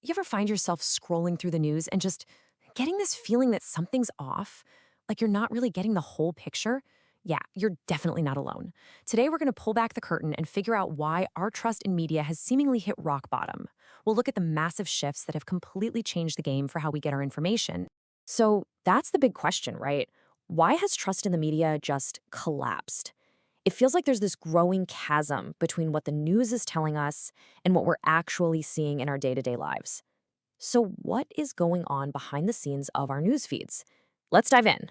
You ever find yourself scrolling through the news and just getting this feeling that something's off? Like you're not really getting the whole picture? Yeah, you're definitely not alone. Today, we're going to pull back the curtain and figure out why our trust in media has seemingly hit rock bottom. We'll look at the massive shifts that have completely changed the game for how we get our information. So that's the big question, right? Why has trust in the media just collapsed? It feels like there's this growing chasm between what the news is telling us and what we're actually seeing in our day-to-day lives. So what is going on behind the scenes of our news feeds? Let's dive in.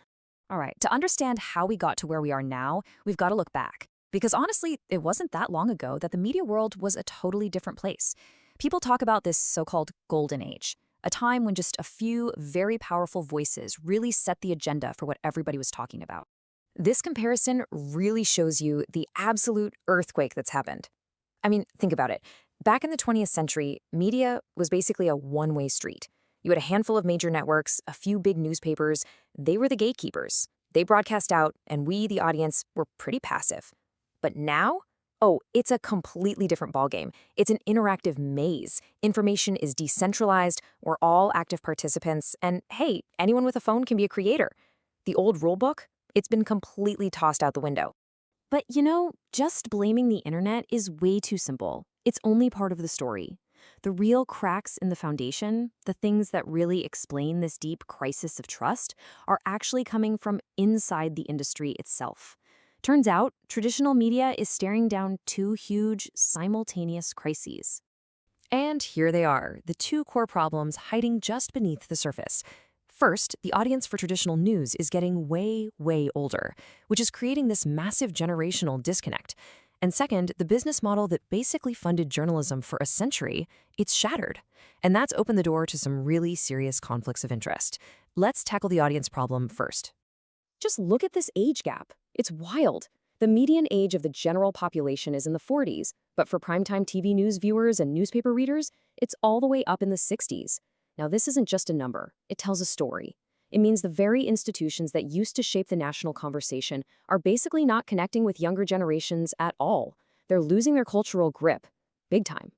All right, to understand how we got to where we are now, we've got to look back. Because honestly, it wasn't that long ago that the media world was a totally different place. People talk about this so-called golden age, a time when just a few very powerful voices really set the agenda for what everybody was talking about. This comparison really shows you the absolute earthquake that's happened. I mean, think about it. Back in the 20th century, media was basically a one-way street. You had a handful of major networks, a few big newspapers. They were the gatekeepers. They broadcast out, and we, the audience, were pretty passive. But now? Oh, it's a completely different ballgame. It's an interactive maze. Information is decentralized. We're all active participants. And hey, anyone with a phone can be a creator. The old rulebook? It's been completely tossed out the window. But just blaming the internet is way too simple. It's only part of the story. The real cracks in the foundation, the things that really explain this deep crisis of trust, are actually coming from inside the industry itself. Turns out, traditional media is staring down two huge, simultaneous crises. And here they are, the two core problems hiding just beneath the surface. First, the audience for traditional news is getting way, way older, which is creating this massive generational disconnect. And second, the business model that basically funded journalism for a century, it's shattered. And that's opened the door to some really serious conflicts of interest. Let's tackle the audience problem first. Just look at this age gap. It's wild. The median age of the general population is in the 40s, but for primetime TV news viewers and newspaper readers, it's all the way up in the 60s. Now, this isn't just a number. It tells a story. It means the very institutions that used to shape the national conversation are basically not connecting with younger generations at all. They're losing their cultural grip. Big time.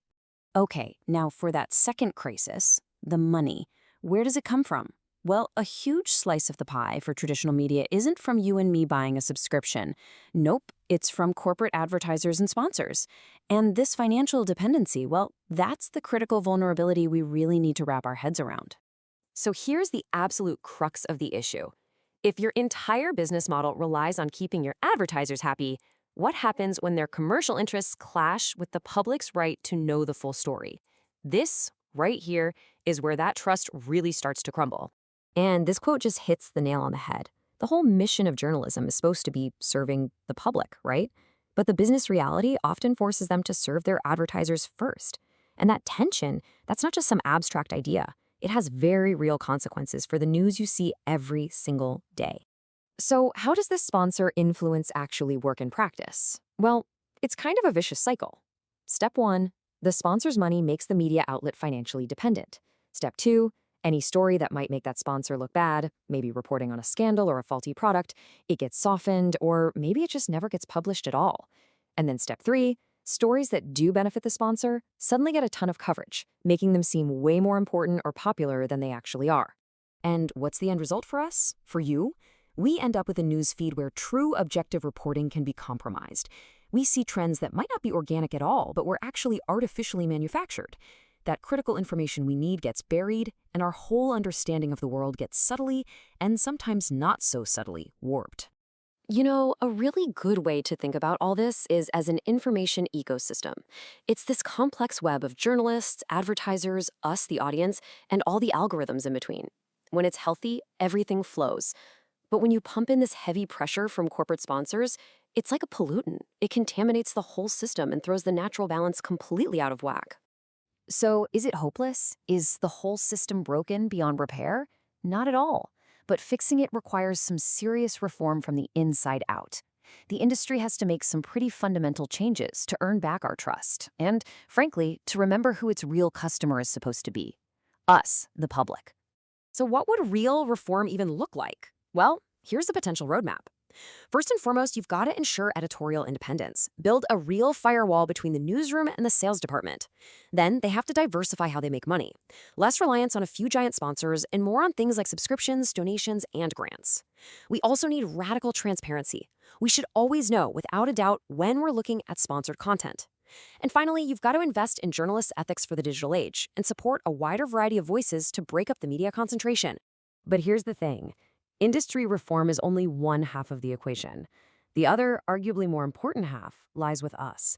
Okay, now for that second crisis, the money. Where does it come from? Well, a huge slice of the pie for traditional media isn't from you and me buying a subscription. Nope, it's from corporate advertisers and sponsors. And this financial dependency, well, that's the critical vulnerability we really need to wrap our heads around. So here's the absolute crux of the issue. If your entire business model relies on keeping your advertisers happy, what happens when their commercial interests clash with the public's right to know the full story? This, right here, is where that trust really starts to crumble. And this quote just hits the nail on the head. The whole mission of journalism is supposed to be serving the public, right? But the business reality often forces them to serve their advertisers first. And that tension, that's not just some abstract idea. It has very real consequences for the news you see every single day. So how does this sponsor influence actually work in practice? Well, it's kind of a vicious cycle. Step 1, the sponsor's money makes the media outlet financially dependent. Step 2, any story that might make that sponsor look bad, maybe reporting on a scandal or a faulty product, it gets softened, or maybe it just never gets published at all. And then step 3, stories that do benefit the sponsor suddenly get a ton of coverage, making them seem way more important or popular than they actually are. And what's the end result for us? For you? We end up with a news feed where true objective reporting can be compromised. We see trends that might not be organic at all, but were actually artificially manufactured. That critical information we need gets buried, and our whole understanding of the world gets subtly, and sometimes not so subtly, warped. A really good way to think about all this is as an information ecosystem. It's this complex web of journalists, advertisers, us, the audience, and all the algorithms in between. When it's healthy, everything flows. But when you pump in this heavy pressure from corporate sponsors, it's like a pollutant. It contaminates the whole system and throws the natural balance completely out of whack. So is it hopeless? Is the whole system broken beyond repair? Not at all. But fixing it requires some serious reform from the inside out. The industry has to make some pretty fundamental changes to earn back our trust and, frankly, to remember who its real customer is supposed to be. Us, the public. So what would real reform even look like? Well, here's the potential roadmap. First and foremost, you've got to ensure editorial independence. Build a real firewall between the newsroom and the sales department. Then they have to diversify how they make money. Less reliance on a few giant sponsors and more on things like subscriptions, donations, and grants. We also need radical transparency. We should always know, without a doubt, when we're looking at sponsored content. And finally, you've got to invest in journalists' ethics for the digital age and support a wider variety of voices to break up the media concentration. But here's the thing. Industry reform is only one half of the equation. The other, arguably more important half, lies with us.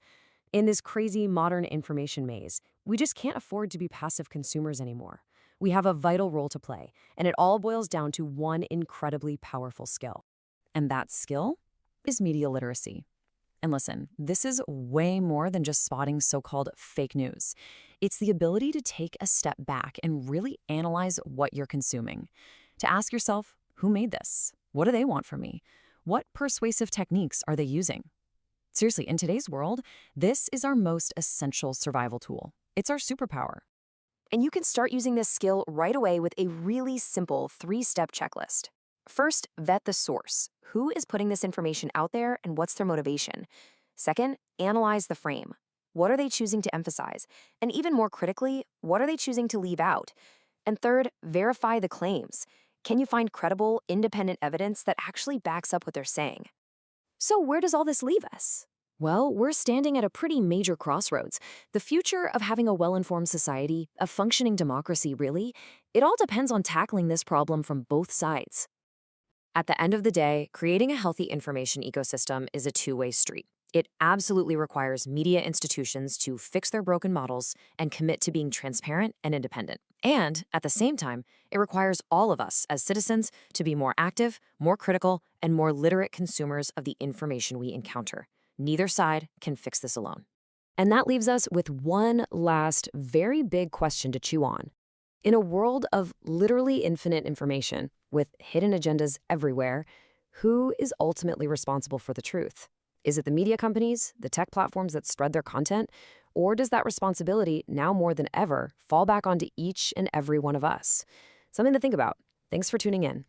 In this crazy modern information maze, we just can't afford to be passive consumers anymore. We have a vital role to play, and it all boils down to one incredibly powerful skill. And that skill is media literacy. And listen, this is way more than just spotting so-called fake news. It's the ability to take a step back and really analyze what you're consuming. To ask yourself, who made this? What do they want from me? What persuasive techniques are they using? Seriously, in today's world, this is our most essential survival tool. It's our superpower. And you can start using this skill right away with a really simple 3-step checklist. First, vet the source. Who is putting this information out there and what's their motivation? Second, analyze the frame. What are they choosing to emphasize? And even more critically, what are they choosing to leave out? And third, verify the claims. Can you find credible, independent evidence that actually backs up what they're saying? So where does all this leave us? Well, we're standing at a pretty major crossroads. The future of having a well-informed society, a functioning democracy, really, it all depends on tackling this problem from both sides. At the end of the day, creating a healthy information ecosystem is a two-way street. It absolutely requires media institutions to fix their broken models and commit to being transparent and independent. And at the same time, it requires all of us as citizens to be more active, more critical, and more literate consumers of the information we encounter. Neither side can fix this alone. And that leaves us with one last very big question to chew on. In a world of literally infinite information, with hidden agendas everywhere, who is ultimately responsible for the truth? Is it the media companies, the tech platforms that spread their content, or does that responsibility, now more than ever, fall back onto each and every one of us? Something to think about. Thanks for tuning in.